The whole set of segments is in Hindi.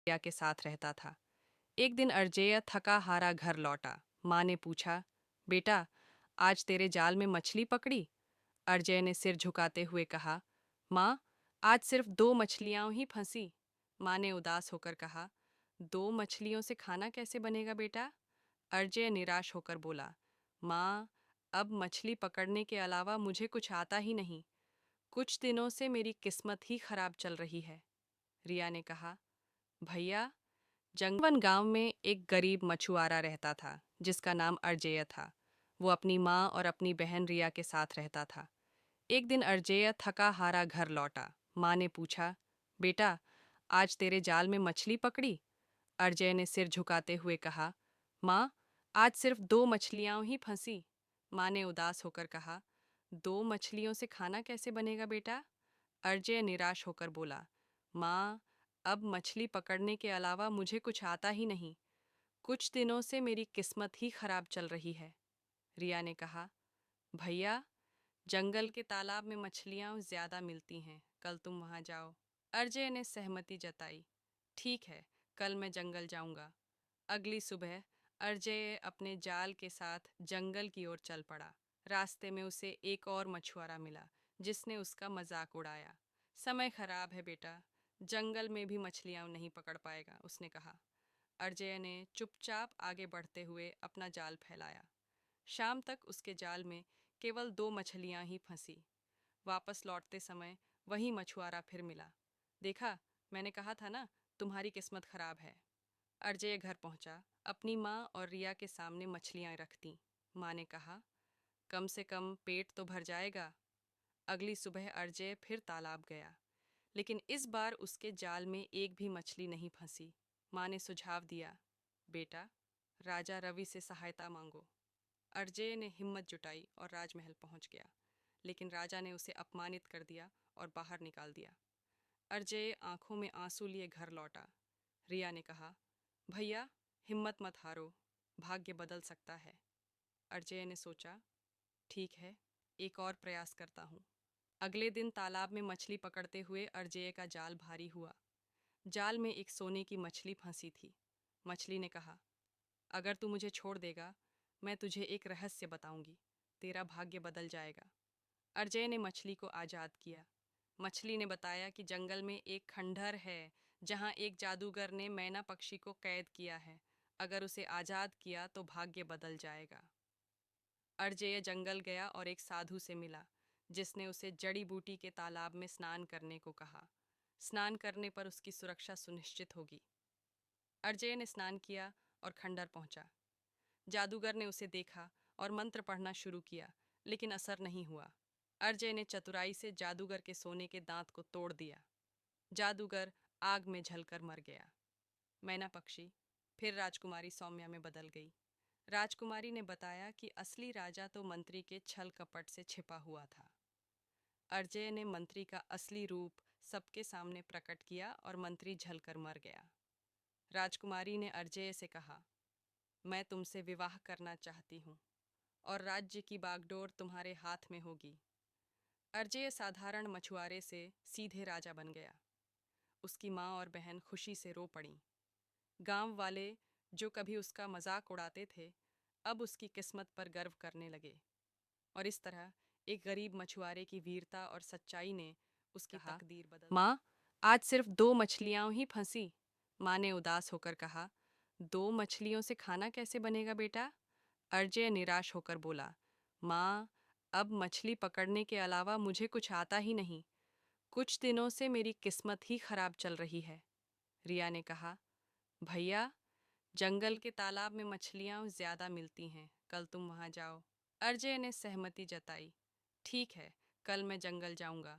रिया के साथ रहता था। एक दिन अजय थका हारा घर लौटा। माँ ने पूछा, बेटा, आज तेरे जाल में मछली पकड़ी? अजय ने सिर झुकाते हुए कहा, माँ, आज सिर्फ 2 मछलियां ही फंसी। माँ ने उदास होकर कहा, 2 मछलियों से खाना कैसे बनेगा बेटा? अजय निराश होकर बोला, माँ, अब मछली पकड़ने के अलावा मुझे कुछ आता ही नहीं। कुछ दिनों से मेरी किस्मत ही खराब चल रही है। रिया ने कहा, भैया, जंगवन गांव में एक गरीब मछुआरा रहता था जिसका नाम अजय था। वो अपनी माँ और अपनी बहन रिया के साथ रहता था। एक दिन अजय थका हारा घर लौटा। माँ ने पूछा, बेटा, आज तेरे जाल में मछली पकड़ी? अजय ने सिर झुकाते हुए कहा, माँ, आज सिर्फ 2 मछलियां ही फंसी। माँ ने उदास होकर कहा, 2 मछलियों से खाना कैसे बनेगा बेटा? अजय निराश होकर बोला, माँ, अब मछली पकड़ने के अलावा मुझे कुछ आता ही नहीं। कुछ दिनों से मेरी किस्मत ही खराब चल रही है। रिया ने कहा, भैया, जंगल के तालाब में मछलियाँ ज्यादा मिलती हैं, कल तुम वहाँ जाओ। अजय ने सहमति जताई। ठीक है, कल मैं जंगल जाऊंगा। अगली सुबह अजय अपने जाल के साथ जंगल की ओर चल पड़ा। रास्ते में उसे एक और मछुआरा मिला जिसने उसका मजाक उड़ाया। समय खराब है बेटा, जंगल में भी मछलियाँ नहीं पकड़ पाएगा, उसने कहा। अजय ने चुपचाप आगे बढ़ते हुए अपना जाल फैलाया। शाम तक उसके जाल में केवल 2 मछलियां ही फंसी। वापस लौटते समय वही मछुआरा फिर मिला। देखा, मैंने कहा था ना, तुम्हारी किस्मत खराब है। अजय घर पहुंचा, अपनी माँ और रिया के सामने मछलियां रखती। माँ ने कहा, कम से कम पेट तो भर जाएगा। अगली सुबह अजय फिर तालाब गया, लेकिन इस बार उसके जाल में एक भी मछली नहीं फंसी। माँ ने सुझाव दिया, बेटा, राजा रवि से सहायता मांगो। अजय ने हिम्मत जुटाई और राजमहल पहुंच गया, लेकिन राजा ने उसे अपमानित कर दिया और बाहर निकाल दिया। अजय आंखों में आंसू लिए घर लौटा। रिया ने कहा, भैया, हिम्मत मत हारो, भाग्य बदल सकता है। अजय ने सोचा, ठीक है, एक और प्रयास करता हूँ। अगले दिन तालाब में मछली पकड़ते हुए अजय का जाल भारी हुआ। जाल में एक सोने की मछली फंसी थी। मछली ने कहा, अगर तू मुझे छोड़ देगा, मैं तुझे एक रहस्य बताऊंगी, तेरा भाग्य बदल जाएगा। अजय ने मछली को आज़ाद किया। मछली ने बताया कि जंगल में एक खंडहर है जहाँ एक जादूगर ने मैना पक्षी को कैद किया है। अगर उसे आज़ाद किया तो भाग्य बदल जाएगा। अजय जंगल गया और एक साधु से मिला जिसने उसे जड़ी बूटी के तालाब में स्नान करने को कहा। स्नान करने पर उसकी सुरक्षा सुनिश्चित होगी। अजय ने स्नान किया और खंडहर पहुंचा। जादूगर ने उसे देखा और मंत्र पढ़ना शुरू किया, लेकिन असर नहीं हुआ। अजय ने चतुराई से जादूगर के सोने के दांत को तोड़ दिया। जादूगर आग में जलकर मर गया। मैना पक्षी फिर राजकुमारी सौम्या में बदल गई। राजकुमारी ने बताया कि असली राजा तो मंत्री के छल कपट से छिपा हुआ था। अजय ने मंत्री का असली रूप सबके सामने प्रकट किया और मंत्री झलकर मर गया। राजकुमारी ने अजय से कहा, मैं तुमसे विवाह करना चाहती हूँ और राज्य की बागडोर तुम्हारे हाथ में होगी। अजय साधारण मछुआरे से सीधे राजा बन गया। उसकी माँ और बहन खुशी से रो पड़ीं। गांव वाले जो कभी उसका मजाक उड़ाते थे, अब उसकी किस्मत पर गर्व करने लगे। और इस तरह एक गरीब मछुआरे की वीरता और सच्चाई ने उसकी तकदीर बदल दी। माँ, आज सिर्फ 2 मछलियां ही फंसी। माँ ने उदास होकर कहा, 2 मछलियों से खाना कैसे बनेगा बेटा? अजय निराश होकर बोला, माँ, अब मछली पकड़ने के अलावा मुझे कुछ आता ही नहीं। कुछ दिनों से मेरी किस्मत ही खराब चल रही है। रिया ने कहा, भैया, जंगल के तालाब में मछलियाँ ज्यादा मिलती हैं, कल तुम वहाँ जाओ। अजय ने सहमति जताई। ठीक है, कल मैं जंगल जाऊंगा।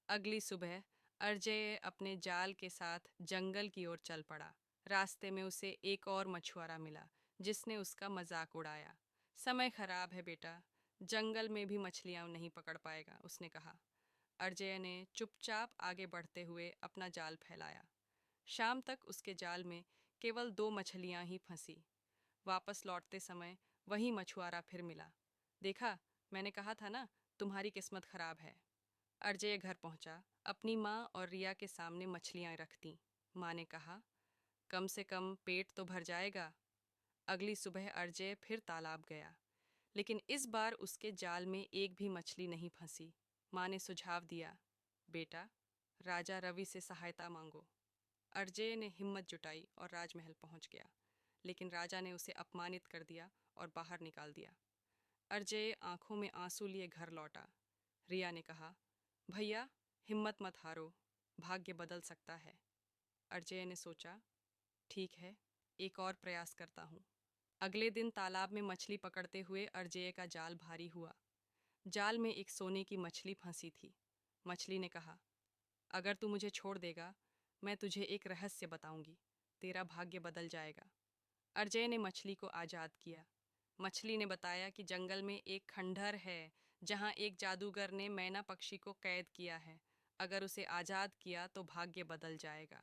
अगली सुबह अजय अपने जाल के साथ जंगल की ओर चल पड़ा। रास्ते में उसे एक और मछुआरा मिला जिसने उसका मजाक उड़ाया। समय खराब है बेटा, जंगल में भी मछलियाँ नहीं पकड़ पाएगा, उसने कहा। अजय ने चुपचाप आगे बढ़ते हुए अपना जाल फैलाया। शाम तक उसके जाल में केवल 2 मछलियां ही फंसी। वापस लौटते समय वही मछुआरा फिर मिला। देखा, मैंने कहा था ना, तुम्हारी किस्मत खराब है। अजय घर पहुंचा, अपनी माँ और रिया के सामने मछलियां रखती। माँ ने कहा, कम से कम पेट तो भर जाएगा। अगली सुबह अरजय फिर तालाब गया, लेकिन इस बार उसके जाल में एक भी मछली नहीं फंसी। माँ ने सुझाव दिया, बेटा, राजा रवि से सहायता मांगो। अरजय ने हिम्मत जुटाई और राजमहल पहुंच गया, लेकिन राजा ने उसे अपमानित कर दिया और बाहर निकाल दिया। अरजय आंखों में आंसू लिए घर लौटा। रिया ने कहा, भैया, हिम्मत मत हारो, भाग्य बदल सकता है। अरजय ने सोचा, ठीक है, एक और प्रयास करता हूँ। अगले दिन तालाब में मछली पकड़ते हुए अरजय का जाल भारी हुआ। जाल में एक सोने की मछली फंसी थी। मछली ने कहा, अगर तू मुझे छोड़ देगा, मैं तुझे एक रहस्य बताऊंगी, तेरा भाग्य बदल जाएगा। अरजय ने मछली को आज़ाद किया। मछली ने बताया कि जंगल में एक खंडहर है जहाँ एक जादूगर ने मैना पक्षी को कैद किया है। अगर उसे आज़ाद किया तो भाग्य बदल जाएगा।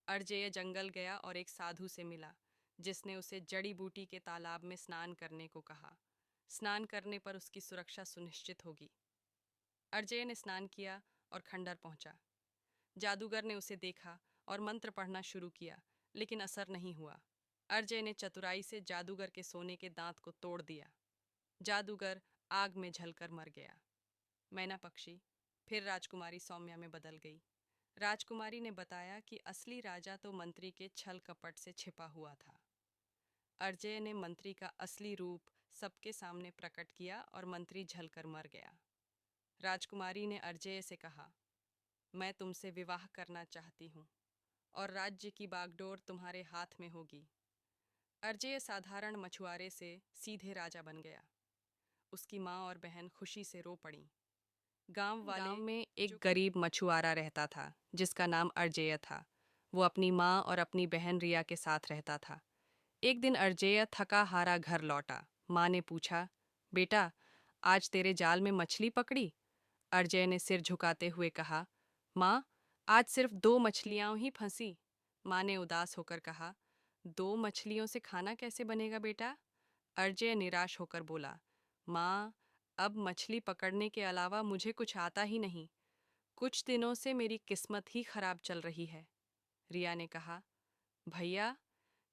अरजय जंगल गया और एक साधु से मिला, जिसने उसे जड़ी बूटी के तालाब में स्नान करने को कहा। स्नान करने पर उसकी सुरक्षा सुनिश्चित होगी। अरजय ने स्नान किया और खंडहर पहुंचा। जादूगर ने उसे देखा और मंत्र पढ़ना शुरू किया, लेकिन असर नहीं हुआ। अरजय ने चतुराई से जादूगर के सोने के दांत को तोड़ दिया। जादूगर आग में जलकर मर गया। मैना पक्षी फिर राजकुमारी सौम्या में बदल गई। राजकुमारी ने बताया कि असली राजा तो मंत्री के छल कपट से छिपा हुआ था। अरजय ने मंत्री का असली रूप सबके सामने प्रकट किया और मंत्री झलकर मर गया। राजकुमारी ने अरजय से कहा, मैं तुमसे विवाह करना चाहती हूँ और राज्य की बागडोर तुम्हारे हाथ में होगी। अरजय साधारण मछुआरे से सीधे राजा बन गया। उसकी माँ और बहन खुशी से रो पड़ीं। गांव में एक गरीब मछुआरा रहता था, जिसका नाम अरजय था। वो अपनी माँ और अपनी बहन रिया के साथ रहता था। एक दिन अरजय थका हारा घर लौटा। माँ ने पूछा, बेटा, आज तेरे जाल में मछली पकड़ी? अरजय ने सिर झुकाते हुए कहा, माँ, आज सिर्फ 2 मछलियाँ ही फंसी। माँ ने उदास होकर कहा, 2 मछलियों से खाना कैसे बनेगा बेटा? अरजय निराश होकर बोला, माँ, अब मछली पकड़ने के अलावा मुझे कुछ आता ही नहीं। कुछ दिनों से मेरी किस्मत ही खराब चल रही है। रिया ने कहा, भैया,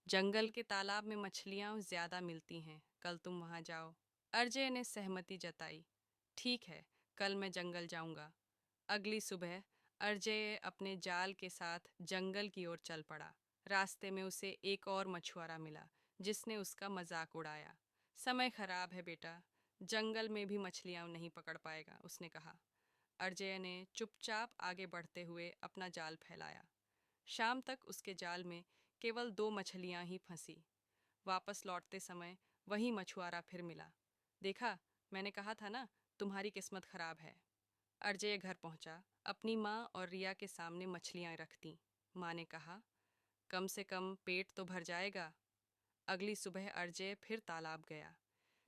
जंगल के तालाब में मछलियाँ ज्यादा मिलती हैं, कल तुम वहाँ जाओ। अरजय ने सहमति जताई। ठीक है, कल मैं जंगल जाऊंगा। अगली सुबह अरजय अपने जाल के साथ जंगल की ओर चल पड़ा। रास्ते में उसे एक और मछुआरा मिला, जिसने उसका मजाक उड़ाया। समय खराब है बेटा, जंगल में भी मछलियाँ नहीं पकड़ पाएगा, उसने कहा। अरजय ने चुपचाप आगे बढ़ते हुए अपना जाल फैलाया। शाम तक उसके जाल में केवल 2 मछलियाँ ही फंसी। वापस लौटते समय वही मछुआरा फिर मिला। देखा, मैंने कहा था ना, तुम्हारी किस्मत खराब है। अरजय घर पहुंचा, अपनी माँ और रिया के सामने मछलियाँ रखती। माँ ने कहा, कम से कम पेट तो भर जाएगा। अगली सुबह अरजय फिर तालाब गया,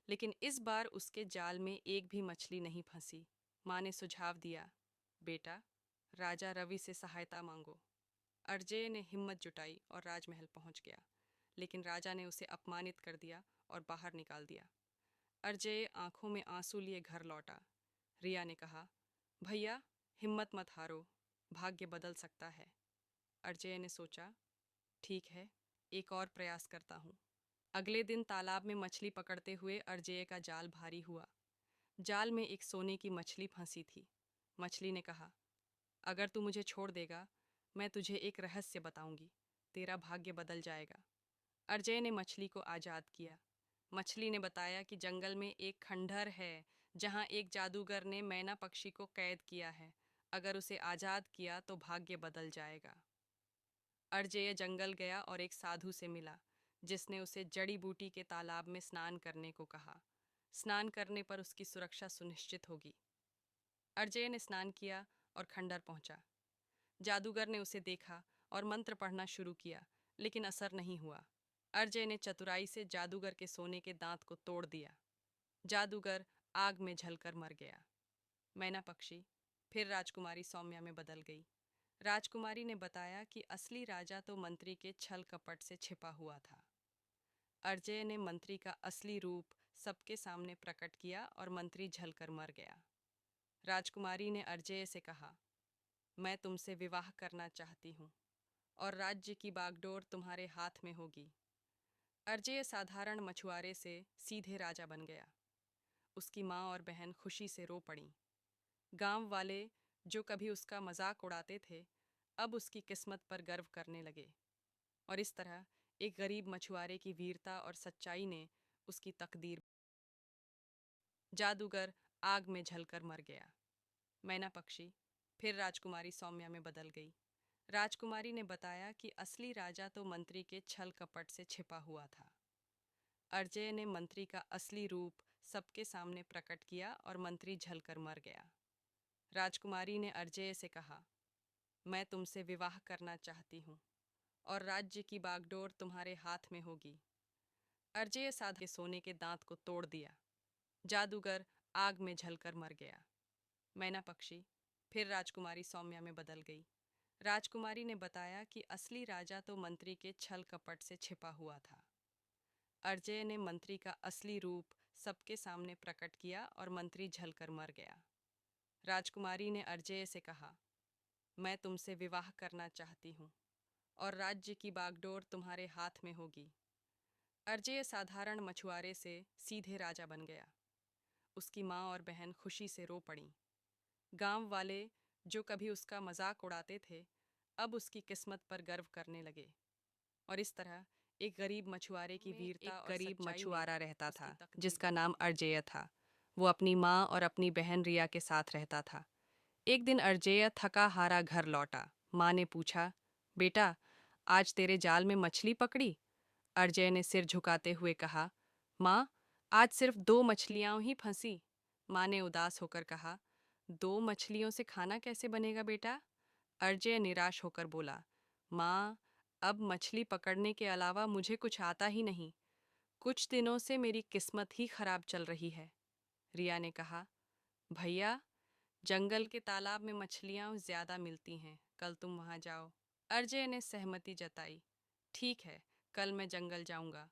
लेकिन इस बार उसके जाल में एक भी मछली नहीं फंसी। माँ ने सुझाव दिया, बेटा, राजा रवि से सहायता मांगो। अरजय ने हिम्मत जुटाई और राजमहल पहुंच गया, लेकिन राजा ने उसे अपमानित कर दिया और बाहर निकाल दिया। अरजय आंखों में आंसू लिए घर लौटा। रिया ने कहा, भैया, हिम्मत मत हारो, भाग्य बदल सकता है। अरजय ने सोचा, ठीक है, एक और प्रयास करता हूँ। अगले दिन तालाब में मछली पकड़ते हुए अरजय का जाल भारी हुआ। जाल में एक सोने की मछली फंसी थी। मछली ने कहा, अगर तू मुझे छोड़ देगा, मैं तुझे एक रहस्य बताऊंगी, तेरा भाग्य बदल जाएगा। अरजय ने मछली को आज़ाद किया। मछली ने बताया कि जंगल में एक खंडहर है जहाँ एक जादूगर ने मैना पक्षी को कैद किया है। अगर उसे आज़ाद किया तो भाग्य बदल जाएगा। अरजय जंगल गया और एक साधु से मिला, जिसने उसे जड़ी बूटी के तालाब में स्नान करने को कहा। स्नान करने पर उसकी सुरक्षा सुनिश्चित होगी। अरजय ने स्नान किया और खंडहर पहुंचा। जादूगर ने उसे देखा और मंत्र पढ़ना शुरू किया, लेकिन असर नहीं हुआ। अरजय ने चतुराई से जादूगर के सोने के दांत को तोड़ दिया। जादूगर आग में जलकर मर गया। मैना पक्षी फिर राजकुमारी सौम्या में बदल गई। राजकुमारी ने बताया कि असली राजा तो मंत्री के छल कपट से छिपा हुआ था। अरजय ने मंत्री का असली रूप सबके सामने प्रकट किया और मंत्री झलकर मर गया। राजकुमारी ने अरजय से कहा, मैं तुमसे विवाह करना चाहती हूँ और राज्य की बागडोर तुम्हारे हाथ में होगी। अर्जेय साधारण मछुआरे से सीधे राजा बन गया। उसकी माँ और बहन खुशी से रो पड़ीं। गांव वाले जो कभी उसका मजाक उड़ाते थे, अब उसकी किस्मत पर गर्व करने लगे। और इस तरह एक गरीब मछुआरे की वीरता और सच्चाई ने उसकी तकदीर। जादूगर आग में जलकर मर गया। मैना पक्षी फिर राजकुमारी सौम्या में बदल गई। राजकुमारी ने बताया कि असली राजा तो मंत्री के छल कपट से छिपा हुआ था। अर्जेय ने मंत्री का असली रूप सबके सामने प्रकट किया और मंत्री झलकर मर गया। राजकुमारी ने अर्जेय से कहा, मैं तुमसे विवाह करना चाहती हूँ और राज्य की बागडोर तुम्हारे हाथ में होगी। अर्जेय साधे सोने के दांत को तोड़ दिया। जादूगर आग में जलकर मर गया। मैना पक्षी फिर राजकुमारी सौम्या में बदल गई। राजकुमारी ने बताया कि असली राजा तो मंत्री के छल कपट से छिपा हुआ था। अर्जेय ने मंत्री का असली रूप सबके सामने प्रकट किया और मंत्री झलकर मर गया। राजकुमारी ने अर्जेय से कहा, मैं तुमसे विवाह करना चाहती हूँ और राज्य की बागडोर तुम्हारे हाथ में होगी। अर्जेय साधारण मछुआरे से सीधे राजा बन गया। उसकी माँ और बहन खुशी से रो पड़ीं। गांव वाले जो कभी उसका मजाक उड़ाते थे, अब उसकी किस्मत पर गर्व करने लगे। और इस तरह एक गरीब मछुआरे की वीरता और गरीब मछुआरा रहता था जिसका नाम अर्जेय था। वो अपनी माँ और अपनी बहन रिया के साथ रहता था। एक दिन अर्जेय थका हारा घर लौटा। माँ ने पूछा, बेटा, आज तेरे जाल में मछली पकड़ी? अर्जेय ने सिर झुकाते हुए कहा, माँ, आज सिर्फ 2 मछलियां ही फंसी। माँ ने उदास होकर कहा, 2 मछलियों से खाना कैसे बनेगा बेटा? अर्जेय निराश होकर बोला, माँ, अब मछली पकड़ने के अलावा मुझे कुछ आता ही नहीं। कुछ दिनों से मेरी किस्मत ही खराब चल रही है। रिया ने कहा, भैया, जंगल के तालाब में मछलियां ज्यादा मिलती हैं, कल तुम वहां जाओ। अर्जेय ने सहमति जताई। ठीक है, कल मैं जंगल जाऊंगा।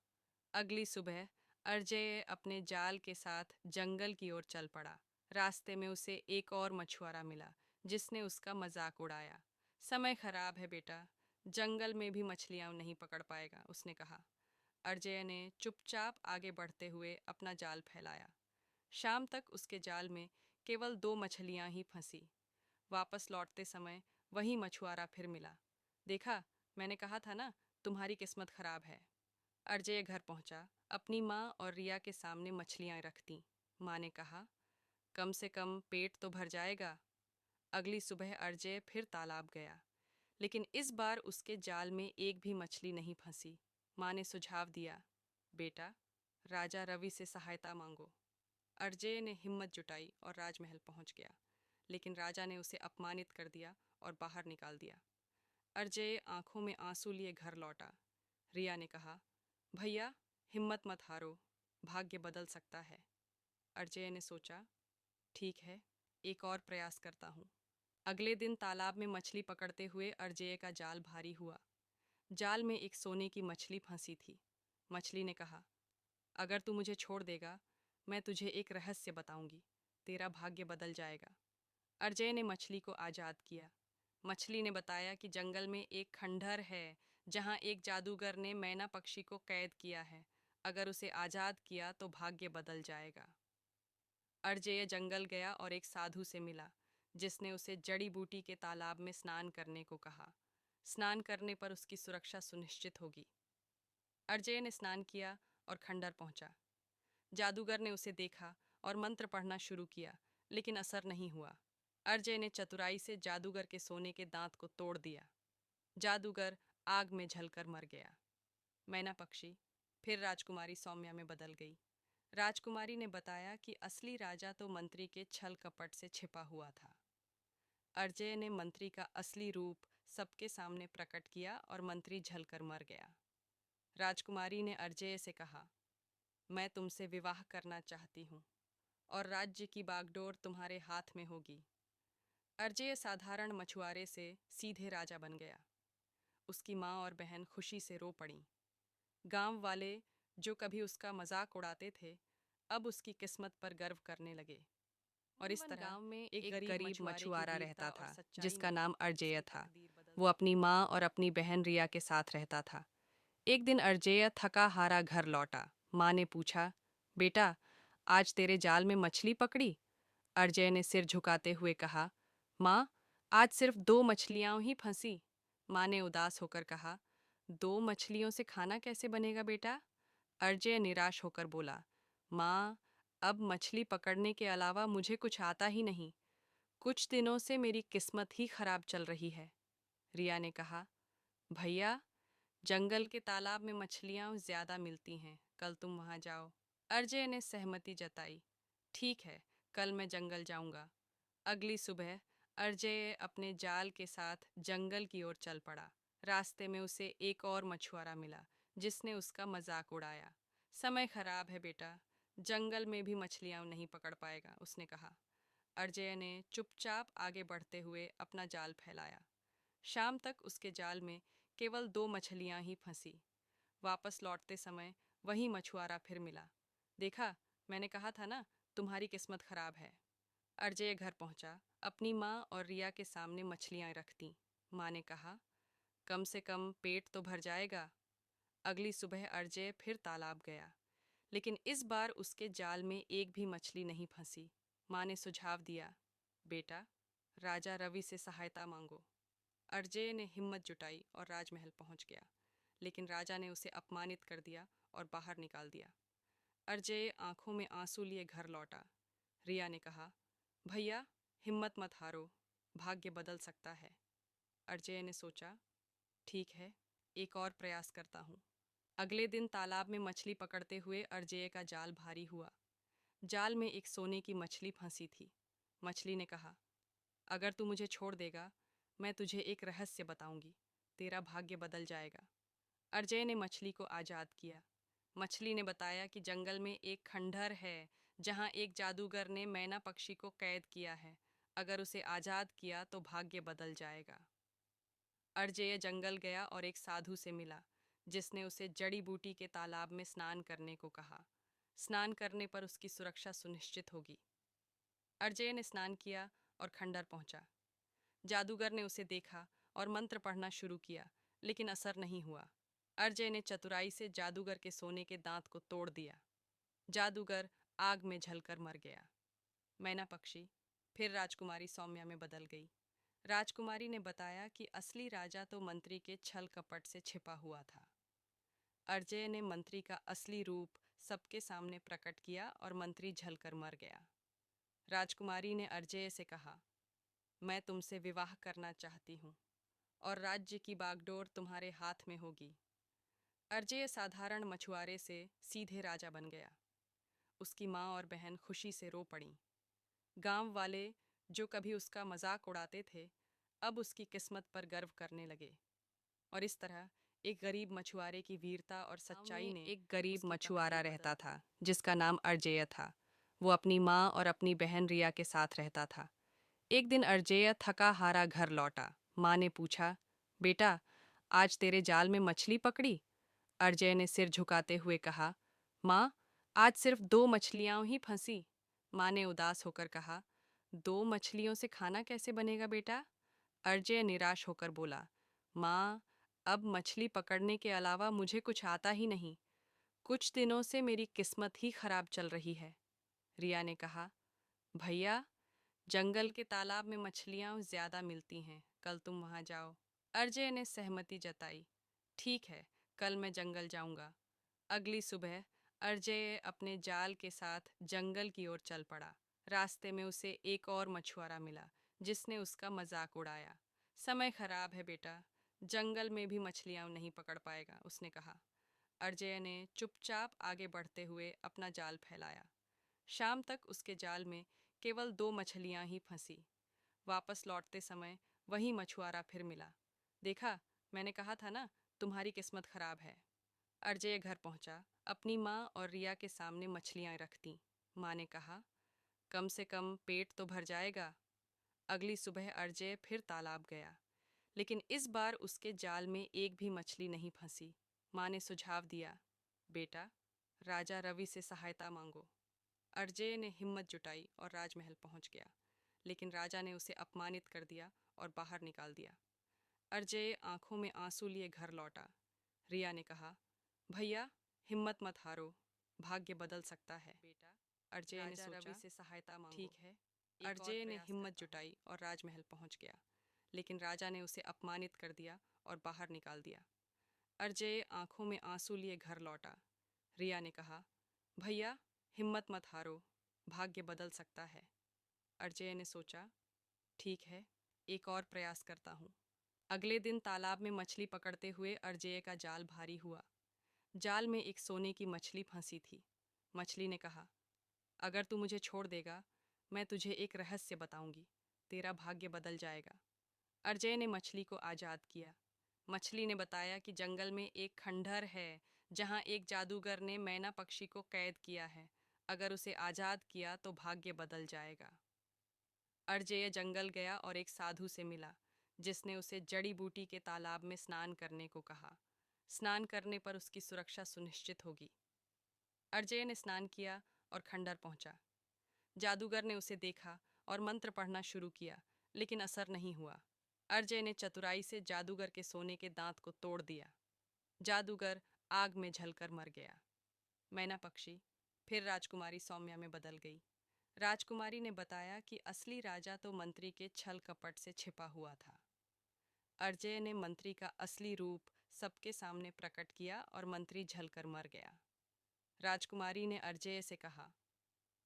अगली सुबह अर्जेय अपने जाल के साथ जंगल की ओर चल पड़ा। रास्ते में उसे एक और मछुआरा मिला जिसने उसका मजाक उड़ाया। समय खराब है बेटा, जंगल में भी मछलियां नहीं पकड़ पाएगा, उसने कहा। अर्जेय ने चुपचाप आगे बढ़ते हुए अपना जाल फैलाया। शाम तक उसके जाल में केवल 2 मछलियां ही फंसी। वापस लौटते समय वही मछुआरा फिर मिला। देखा, मैंने कहा था ना, तुम्हारी किस्मत खराब है। अर्जेय घर पहुंचा, अपनी माँ और रिया के सामने मछलियां रख दी। माँ ने कहा, कम से कम पेट तो भर जाएगा। अगली सुबह अर्जेय फिर तालाब गया, लेकिन इस बार उसके जाल में एक भी मछली नहीं फंसी। माँ ने सुझाव दिया, बेटा, राजा रवि से सहायता मांगो। अर्जेय ने हिम्मत जुटाई और राजमहल पहुंच गया, लेकिन राजा ने उसे अपमानित कर दिया और बाहर निकाल दिया। अर्जेय आंखों में आंसू लिए घर लौटा। रिया ने कहा, भैया, हिम्मत मत हारो, भाग्य बदल सकता है। अर्जेय ने सोचा, ठीक है, एक और प्रयास करता हूँ। अगले दिन तालाब में मछली पकड़ते हुए अर्जेय का जाल भारी हुआ। जाल में एक सोने की मछली फंसी थी। मछली ने कहा, अगर तू मुझे छोड़ देगा, मैं तुझे एक रहस्य बताऊंगी, तेरा भाग्य बदल जाएगा। अर्जेय ने मछली को आज़ाद किया। मछली ने बताया कि जंगल में एक खंडहर है जहाँ एक जादूगर ने मैना पक्षी को कैद किया है। अगर उसे आज़ाद किया तो भाग्य बदल जाएगा। अर्जेय जंगल गया और एक साधु से मिला जिसने उसे जड़ी बूटी के तालाब में स्नान करने को कहा। स्नान करने पर उसकी सुरक्षा सुनिश्चित होगी। अर्जेय ने स्नान किया और खंडहर पहुंचा। जादूगर ने उसे देखा और मंत्र पढ़ना शुरू किया, लेकिन असर नहीं हुआ। अर्जेय ने चतुराई से जादूगर के सोने के दांत को तोड़ दिया। जादूगर आग में जलकर मर गया। मैना पक्षी फिर राजकुमारी सौम्या में बदल गई। राजकुमारी ने बताया कि असली राजा तो मंत्री के छल कपट से छिपा हुआ था। अर्जेय ने मंत्री का असली रूप सबके सामने प्रकट किया और मंत्री झलकर मर गया। राजकुमारी ने अर्जेय से कहा, मैं तुमसे विवाह करना चाहती हूँ और राज्य की बागडोर तुम्हारे हाथ में होगी। अर्जेय साधारण मछुआरे से सीधे राजा बन गया। उसकी माँ और बहन खुशी से रो पड़ीं। गांव वाले जो कभी उसका मजाक उड़ाते थे, अब उसकी किस्मत पर गर्व करने लगे। और इस तरह गांव में एक गरीब मछुआरा रहता था जिसका नाम अर्जेय था। वो अपनी माँ और अपनी बहन रिया के साथ रहता था। एक दिन अर्जेय थका हारा घर लौटा। माँ ने पूछा, बेटा, आज तेरे जाल में मछली पकड़ी? अर्जेय ने सिर झुकाते हुए कहा, माँ, आज सिर्फ 2 मछलियाँ ही फंसी। माँ ने उदास होकर कहा, 2 मछलियों से खाना कैसे बनेगा बेटा? अर्जेय निराश होकर बोला, माँ, अब मछली पकड़ने के अलावा मुझे कुछ आता ही नहीं। कुछ दिनों से मेरी किस्मत ही खराब चल रही है। रिया ने कहा, भैया, जंगल के तालाब में मछलियाँ ज्यादा मिलती हैं, कल तुम वहाँ जाओ। अर्जेय ने सहमति जताई। ठीक है, कल मैं जंगल जाऊंगा। अगली सुबह अर्जेय अपने जाल के साथ जंगल की ओर चल पड़ा। रास्ते में उसे एक और मछुआरा मिला, जिसने उसका मजाक उड़ाया। समय खराब है बेटा, जंगल में भी मछलियाँ नहीं पकड़ पाएगा, उसने कहा। अर्जेय ने चुपचाप आगे बढ़ते हुए अपना जाल फैलाया। शाम तक उसके जाल में केवल 2 मछलियाँ ही फंसी। वापस लौटते समय वही मछुआरा फिर मिला। देखा, मैंने कहा था ना, तुम्हारी किस्मत खराब है। अर्जेय घर पहुंचा, अपनी माँ और रिया के सामने मछलियाँ रखती। माँ ने कहा, कम से कम पेट तो भर जाएगा। अगली सुबह अर्जेय फिर तालाब गया, लेकिन इस बार उसके जाल में एक भी मछली नहीं फंसी। माँ ने सुझाव दिया, बेटा, राजा रवि से सहायता मांगो। अर्जेय ने हिम्मत जुटाई और राजमहल पहुंच गया, लेकिन राजा ने उसे अपमानित कर दिया और बाहर निकाल दिया। अर्जेय आंखों में आंसू लिए घर लौटा। रिया ने कहा, भैया, हिम्मत मत हारो, भाग्य बदल सकता है। अर्जेय ने सोचा, ठीक है, एक और प्रयास करता हूँ। अगले दिन तालाब में मछली पकड़ते हुए अर्जेय का जाल भारी हुआ। जाल में एक सोने की मछली फंसी थी। मछली ने कहा, अगर तू मुझे छोड़ देगा, मैं तुझे एक रहस्य बताऊंगी, तेरा भाग्य बदल जाएगा। अर्जेय ने मछली को आज़ाद किया। मछली ने बताया कि जंगल में एक खंडहर है, जहाँ एक जादूगर ने मैना पक्षी को कैद किया है। अगर उसे आज़ाद किया तो भाग्य बदल जाएगा। अर्जेय जंगल गया और एक साधु से मिला, जिसने उसे जड़ी बूटी के तालाब में स्नान करने को कहा। स्नान करने पर उसकी सुरक्षा सुनिश्चित होगी। अर्जेय ने स्नान किया और खंडहर पहुंचा। जादूगर ने उसे देखा और मंत्र पढ़ना शुरू किया, लेकिन असर नहीं हुआ। अर्जेय ने चतुराई से जादूगर के सोने के दांत को तोड़ दिया। जादूगर आग में जलकर मर गया। मैना पक्षी फिर राजकुमारी सौम्या में बदल गई। राजकुमारी ने बताया कि असली राजा तो मंत्री के छल कपट से छिपा हुआ था। अर्जेय ने मंत्री का असली रूप सबके सामने प्रकट किया और मंत्री झलकर मर गया। राजकुमारी ने अर्जेय से कहा, मैं तुमसे विवाह करना चाहती हूँ और राज्य की बागडोर तुम्हारे हाथ में होगी। अर्जेय साधारण मछुआरे से सीधे राजा बन गया। उसकी माँ और बहन खुशी से रो पड़ीं। गांव वाले, जो कभी उसका मजाक उड़ाते थे, अब उसकी किस्मत पर गर्व करने लगे। और इस तरह एक गरीब मछुआरे की वीरता और सच्चाई ने एक गरीब मछुआरा रहता था, जिसका नाम अर्जेय था। वो अपनी माँ और अपनी बहन रिया के साथ रहता था। एक दिन अर्जेय थका हारा घर लौटा। माँ ने पूछा, बेटा, आज तेरे जाल में मछली पकड़ी? अर्जेय ने सिर झुकाते हुए कहा, माँ, आज सिर्फ 2 मछलियाँ ही फंसी। माँ ने उदास होकर कहा, 2 मछलियों से खाना कैसे बनेगा बेटा? अर्जेय निराश होकर बोला, माँ, अब मछली पकड़ने के अलावा मुझे कुछ आता ही नहीं। कुछ दिनों से मेरी किस्मत ही खराब चल रही है। रिया ने कहा, भैया, जंगल के तालाब में मछलियाँ ज्यादा मिलती हैं, कल तुम वहाँ जाओ। अर्जेय ने सहमति जताई। ठीक है, कल मैं जंगल जाऊंगा। अगली सुबह अर्जेय अपने जाल के साथ जंगल की ओर चल पड़ा। रास्ते में उसे एक और मछुआरा मिला, जिसने उसका मजाक उड़ाया। समय खराब है बेटा, जंगल में भी मछलियाँ नहीं पकड़ पाएगा, उसने कहा। अर्जेय ने चुपचाप आगे बढ़ते हुए अपना जाल फैलाया। शाम तक उसके जाल में केवल 2 मछलियाँ ही फंसी। वापस लौटते समय वही मछुआरा फिर मिला। देखा, मैंने कहा था ना, तुम्हारी किस्मत खराब है। अर्जेय घर पहुंचा, अपनी माँ और रिया के सामने मछलियाँ रखती। माँ ने कहा, कम से कम पेट तो भर जाएगा। अगली सुबह अर्जेय फिर तालाब गया, लेकिन इस बार उसके जाल में एक भी मछली नहीं फंसी। माँ ने सुझाव दिया, बेटा, राजा रवि से सहायता मांगो। अर्जेय ने हिम्मत जुटाई और राजमहल पहुंच गया, लेकिन राजा ने उसे अपमानित कर दिया और बाहर निकाल दिया। अजय आंखों में आंसू लिए घर लौटा। रिया ने कहा, भैया हिम्मत मत हारो, भाग्य बदल सकता है। बेटा, अजय ने सोचा, रवि से सहायता मांगो। ठीक है। अजय ने हिम्मत जुटाई और राजमहल पहुंच गया, लेकिन राजा ने उसे अपमानित कर दिया और बाहर निकाल दिया। अजय आंखों में आंसू लिए घर लौटा। रिया ने कहा, भैया हिम्मत मत हारो, भाग्य बदल सकता है। अजय ने सोचा, ठीक है, एक और प्रयास करता हूँ। अगले दिन तालाब में मछली पकड़ते हुए अजय का जाल भारी हुआ। जाल में एक सोने की मछली फंसी थी। मछली ने कहा, अगर तू मुझे छोड़ देगा, मैं तुझे एक रहस्य बताऊंगी, तेरा भाग्य बदल जाएगा। अजय ने मछली को आज़ाद किया। मछली ने बताया कि जंगल में एक खंडहर है जहाँ एक जादूगर ने मैना पक्षी को कैद किया है। अगर उसे आज़ाद किया तो भाग्य बदल जाएगा। अजय जंगल गया और एक साधु से मिला, जिसने उसे जड़ी बूटी के तालाब में स्नान करने को कहा। स्नान करने पर उसकी सुरक्षा सुनिश्चित होगी। अजय ने स्नान किया और खंडहर पहुंचा। जादूगर ने उसे देखा और मंत्र पढ़ना शुरू किया, लेकिन असर नहीं हुआ। अजय ने चतुराई से जादूगर के सोने के दांत को तोड़ दिया। जादूगर आग में जलकर मर गया। मैना पक्षी फिर राजकुमारी सौम्या में बदल गई। राजकुमारी ने बताया कि असली राजा तो मंत्री के छल कपट से छिपा हुआ था। अजय ने मंत्री का असली रूप सबके सामने प्रकट किया और मंत्री झलकर मर गया। राजकुमारी ने अजय से कहा,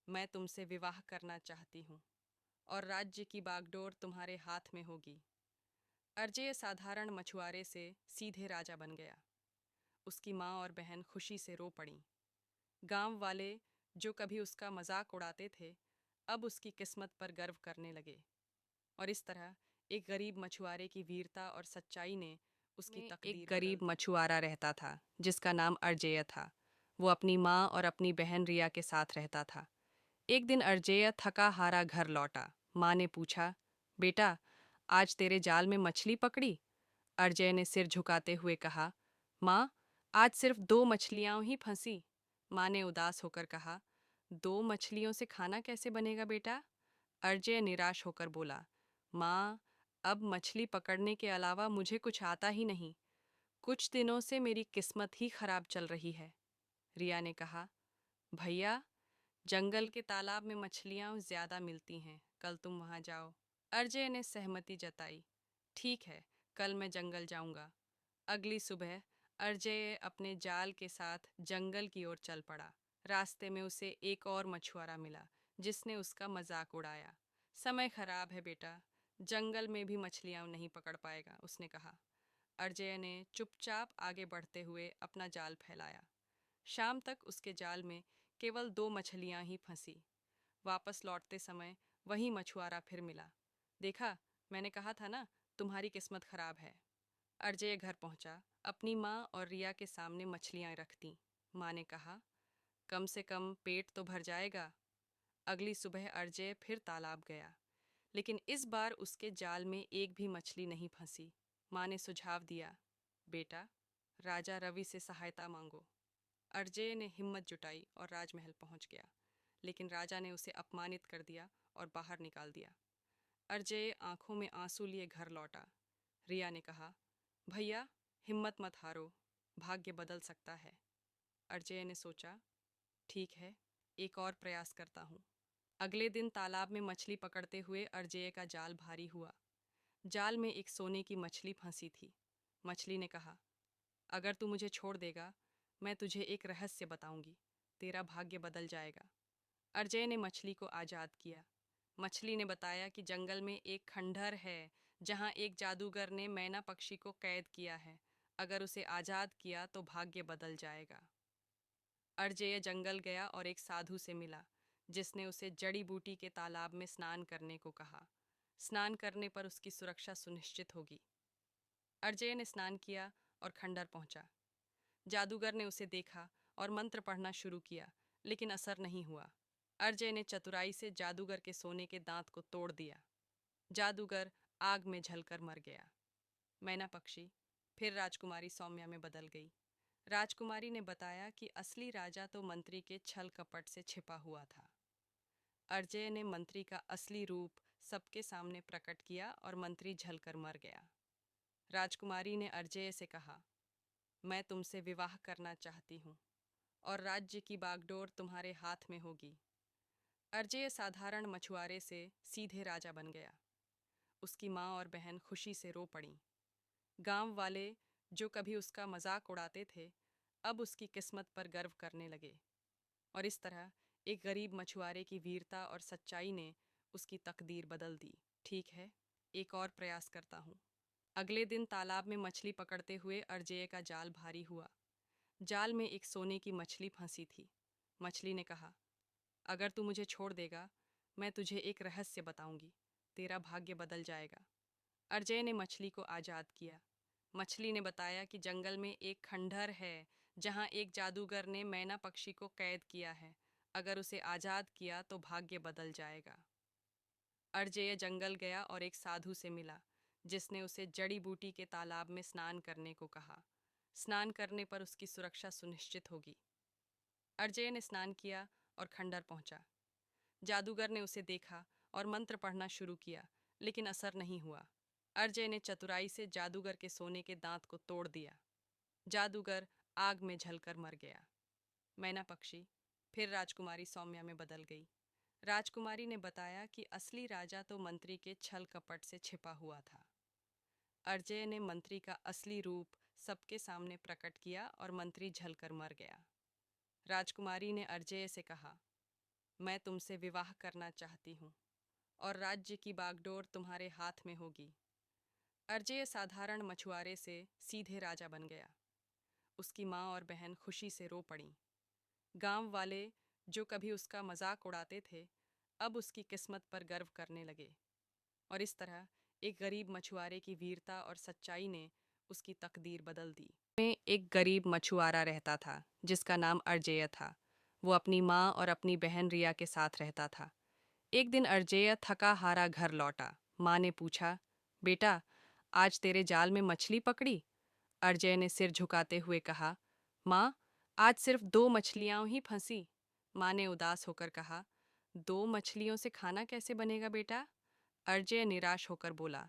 मैं तुमसे विवाह करना चाहती हूँ और राज्य की बागडोर तुम्हारे हाथ में होगी। अजय साधारण मछुआरे से सीधे राजा बन गया। उसकी माँ और बहन खुशी से रो पड़ीं। गांव वाले जो कभी उसका मजाक उड़ाते थे, अब उसकी किस्मत पर गर्व करने लगे। और इस तरह एक गरीब मछुआरे की वीरता और सच्चाई ने उसकी तकदीर एक गरीब मछुआरा रहता था जिसका नाम अजय था। वो अपनी माँ और अपनी बहन रिया के साथ रहता था। एक दिन अजय थका हारा घर लौटा। माँ ने पूछा, बेटा आज तेरे जाल में मछली पकड़ी? अजय ने सिर झुकाते हुए कहा, माँ आज सिर्फ 2 मछलियाँ ही फंसी। माँ ने उदास होकर कहा, 2 मछलियों से खाना कैसे बनेगा बेटा? अजय निराश होकर बोला, माँ अब मछली पकड़ने के अलावा मुझे कुछ आता ही नहीं। कुछ दिनों से मेरी किस्मत ही खराब चल रही है। रिया ने कहा, भैया जंगल के तालाब में मछलियाँ ज्यादा मिलती हैं, कल तुम वहाँ जाओ। अजय ने सहमति जताई। ठीक है, कल मैं जंगल जाऊंगा। अगली सुबह अजय अपने जाल के साथ जंगल की ओर चल पड़ा। रास्ते में उसे एक और मछुआरा मिला, जिसने उसका मजाक उड़ाया। समय खराब है बेटा, जंगल में भी मछलियाँ नहीं पकड़ पाएगा, उसने कहा। अजय ने चुपचाप आगे बढ़ते हुए अपना जाल फैलाया। शाम तक उसके जाल में केवल 2 मछलियाँ ही फंसी। वापस लौटते समय वही मछुआरा फिर मिला। देखा, मैंने कहा था ना, तुम्हारी किस्मत खराब है। अजय घर पहुंचा, अपनी माँ और रिया के सामने मछलियाँ रख दीं। माँ ने कहा, कम से कम पेट तो भर जाएगा। अगली सुबह अजय फिर तालाब गया, लेकिन इस बार उसके जाल में एक भी मछली नहीं फंसी। माँ ने सुझाव दिया, बेटा राजा रवि से सहायता मांगो। अजय ने हिम्मत जुटाई और राजमहल पहुंच गया, लेकिन राजा ने उसे अपमानित कर दिया और बाहर निकाल दिया। अजय आंखों में आंसू लिए घर लौटा। रिया ने कहा, भैया हिम्मत मत हारो, भाग्य बदल सकता है। अजय ने सोचा, ठीक है, एक और प्रयास करता हूँ। अगले दिन तालाब में मछली पकड़ते हुए अजय का जाल भारी हुआ। जाल में एक सोने की मछली फंसी थी। मछली ने कहा, अगर तू मुझे छोड़ देगा, मैं तुझे एक रहस्य बताऊंगी, तेरा भाग्य बदल जाएगा। अजय ने मछली को आज़ाद किया। मछली ने बताया कि जंगल में एक खंडहर है जहाँ एक जादूगर ने मैना पक्षी को कैद किया है। अगर उसे आज़ाद किया तो भाग्य बदल जाएगा। अजय जंगल गया और एक साधु से मिला, जिसने उसे जड़ी बूटी के तालाब में स्नान करने को कहा। स्नान करने पर उसकी सुरक्षा सुनिश्चित होगी। अजय ने स्नान किया और खंडहर पहुंचा। जादूगर ने उसे देखा और मंत्र पढ़ना शुरू किया, लेकिन असर नहीं हुआ। अजय ने चतुराई से जादूगर के सोने के दांत को तोड़ दिया। जादूगर आग में जलकर मर गया। मैना पक्षी फिर राजकुमारी सौम्या में बदल गई। राजकुमारी ने बताया कि असली राजा तो मंत्री के छल कपट से छिपा हुआ था। अजय ने मंत्री का असली रूप सबके सामने प्रकट किया और मंत्री झलकर मर गया। राजकुमारी ने अर्जेय से कहा, मैं तुमसे विवाह करना चाहती हूँ और राज्य की बागडोर तुम्हारे हाथ में होगी। अर्जेय साधारण मछुआरे से सीधे राजा बन गया। उसकी माँ और बहन खुशी से रो पड़ीं। गांव वाले जो कभी उसका मजाक उड़ाते थे, अब उसकी किस्मत पर गर्व करने लगे। और इस तरह एक गरीब मछुआरे की वीरता और सच्चाई ने उसकी तकदीर बदल दी। ठीक है, एक और प्रयास करता हूँ। अगले दिन तालाब में मछली पकड़ते हुए अर्जेय का जाल भारी हुआ। जाल में एक सोने की मछली फंसी थी। मछली ने कहा, अगर तू मुझे छोड़ देगा, मैं तुझे एक रहस्य बताऊंगी। तेरा भाग्य बदल जाएगा। अर्जेय ने मछली को आज़ाद किया। मछली ने बताया कि जंगल में एक खंडहर है जहां एक जादूगर ने मैना पक्षी को कैद किया है। अगर उसे आज़ाद किया तो भाग्य बदल जाएगा। अर्जेय जंगल गया और एक साधु से मिला, जिसने उसे जड़ी बूटी के तालाब में स्नान करने को कहा। स्नान करने पर उसकी सुरक्षा सुनिश्चित होगी। अर्जेय ने स्नान किया और खंडहर पहुंचा। जादूगर ने उसे देखा और मंत्र पढ़ना शुरू किया, लेकिन असर नहीं हुआ। अर्जेय ने चतुराई से जादूगर के सोने के दांत को तोड़ दिया। जादूगर आग में जलकर मर गया। मैना पक्षी फिर राजकुमारी सौम्या में बदल गई। राजकुमारी ने बताया कि असली राजा तो मंत्री के छल कपट से छिपा हुआ था। अर्जेय ने मंत्री का असली रूप सबके सामने प्रकट किया और मंत्री जलकर मर गया। राजकुमारी ने अर्जेय से कहा, मैं तुमसे विवाह करना चाहती हूँ और राज्य की बागडोर तुम्हारे हाथ में होगी। अर्जेय साधारण मछुआरे से सीधे राजा बन गया। उसकी माँ और बहन खुशी से रो पड़ीं। गांव वाले जो कभी उसका मजाक उड़ाते थे, अब उसकी किस्मत पर गर्व करने लगे। और इस तरह एक गरीब मछुआरे की वीरता और सच्चाई ने उसकी तकदीर बदल दी। में एक गरीब मछुआरा रहता था जिसका नाम अर्जेय था। वो अपनी माँ और अपनी बहन रिया के साथ रहता था। एक दिन अर्जेय थका हारा घर लौटा। माँ ने पूछा, बेटा, आज तेरे जाल में मछली पकड़ी? अर्जेय ने सिर झुकाते हुए कहा, माँ, आज सिर्फ 2 मछलियाँ ही फंसी। माँ ने उदास होकर कहा, 2 मछलियों से खाना कैसे बनेगा बेटा? अर्जेय निराश होकर बोला,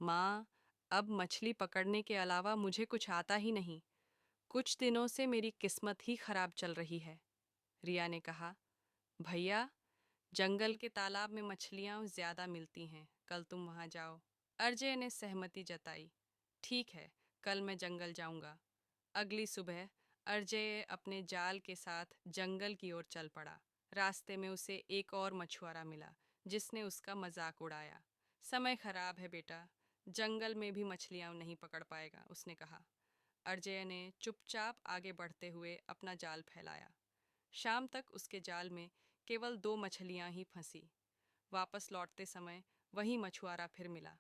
माँ, अब मछली पकड़ने के अलावा मुझे कुछ आता ही नहीं। कुछ दिनों से मेरी किस्मत ही खराब चल रही है। रिया ने कहा, भैया, जंगल के तालाब में मछलियाँ ज्यादा मिलती हैं, कल तुम वहाँ जाओ। अर्जेय ने सहमति जताई। ठीक है, कल मैं जंगल जाऊंगा। अगली सुबह अर्जेय अपने जाल के साथ जंगल की ओर चल पड़ा। रास्ते में उसे एक और मछुआरा मिला, जिसने उसका मजाक उड़ाया। समय खराब है बेटा, जंगल में भी मछलियाँ नहीं पकड़ पाएगा, उसने कहा। अर्जेय ने चुपचाप आगे बढ़ते हुए अपना जाल फैलाया। शाम तक उसके जाल में केवल 2 मछलियाँ ही फंसी। वापस लौटते समय वही मछुआरा फिर मिला।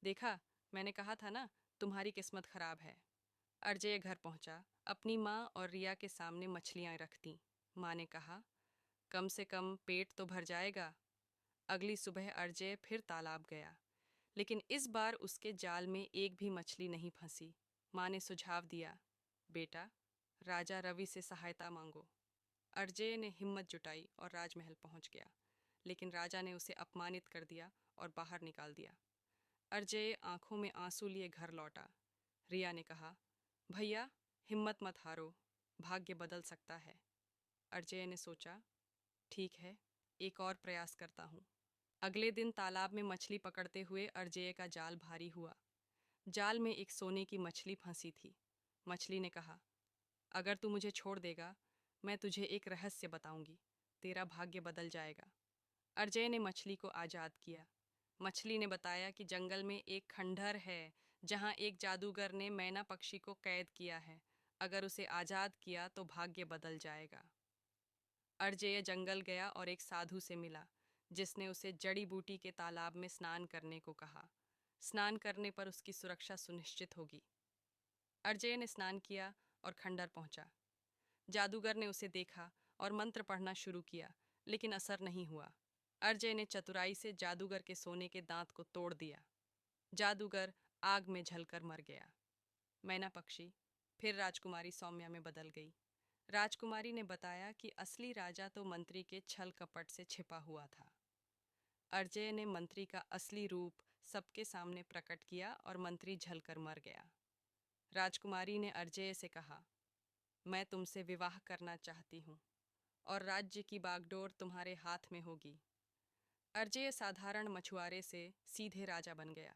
देखा, मैंने कहा था ना, तुम्हारी किस्मत खराब है। अर्जेय घर पहुंचा, अपनी माँ और रिया के सामने मछलियाँ रख दी। माँ ने कहा, कम से कम पेट तो भर जाएगा। अगली सुबह अर्जेय फिर तालाब गया, लेकिन इस बार उसके जाल में एक भी मछली नहीं फंसी। माँ ने सुझाव दिया, बेटा, राजा रवि से सहायता मांगो। अर्जेय ने हिम्मत जुटाई और राजमहल पहुंच गया, लेकिन राजा ने उसे अपमानित कर दिया और बाहर निकाल दिया। अर्जेय आंखों में आंसू लिए घर लौटा। रिया ने कहा, भैया, हिम्मत मत हारो, भाग्य बदल सकता है। अर्जेय ने सोचा, ठीक है, एक और प्रयास करता हूँ। अगले दिन तालाब में मछली पकड़ते हुए अर्जेय का जाल भारी हुआ। जाल में एक सोने की मछली फंसी थी। मछली ने कहा, अगर तू मुझे छोड़ देगा, मैं तुझे एक रहस्य बताऊंगी। तेरा भाग्य बदल जाएगा। अर्जेय ने मछली को आज़ाद किया। मछली ने बताया कि जंगल में एक खंडहर है जहां एक जादूगर ने मैना पक्षी को कैद किया है। अगर उसे आज़ाद किया तो भाग्य बदल जाएगा। अर्जेय जंगल गया और एक साधु से मिला, जिसने उसे जड़ी बूटी के तालाब में स्नान करने को कहा। स्नान करने पर उसकी सुरक्षा सुनिश्चित होगी। अर्जेय ने स्नान किया और खंडहर पहुंचा। जादूगर ने उसे देखा और मंत्र पढ़ना शुरू किया, लेकिन असर नहीं हुआ। अर्जेय ने चतुराई से जादूगर के सोने के दांत को तोड़ दिया। जादूगर आग में जलकर मर गया। मैना पक्षी फिर राजकुमारी सौम्या में बदल गई। राजकुमारी ने बताया कि असली राजा तो मंत्री के छल कपट से छिपा हुआ था। अर्जेय ने मंत्री का असली रूप सबके सामने प्रकट किया और मंत्री झलकर मर गया। राजकुमारी ने अर्जेय से कहा, मैं तुमसे विवाह करना चाहती हूँ और राज्य की बागडोर तुम्हारे हाथ में होगी। अर्जेय साधारण मछुआरे से सीधे राजा बन गया।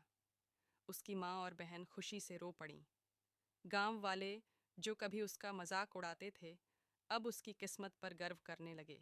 उसकी माँ और बहन खुशी से रो पड़ीं। गांव वाले जो कभी उसका मजाक उड़ाते थे, अब उसकी किस्मत पर गर्व करने लगे।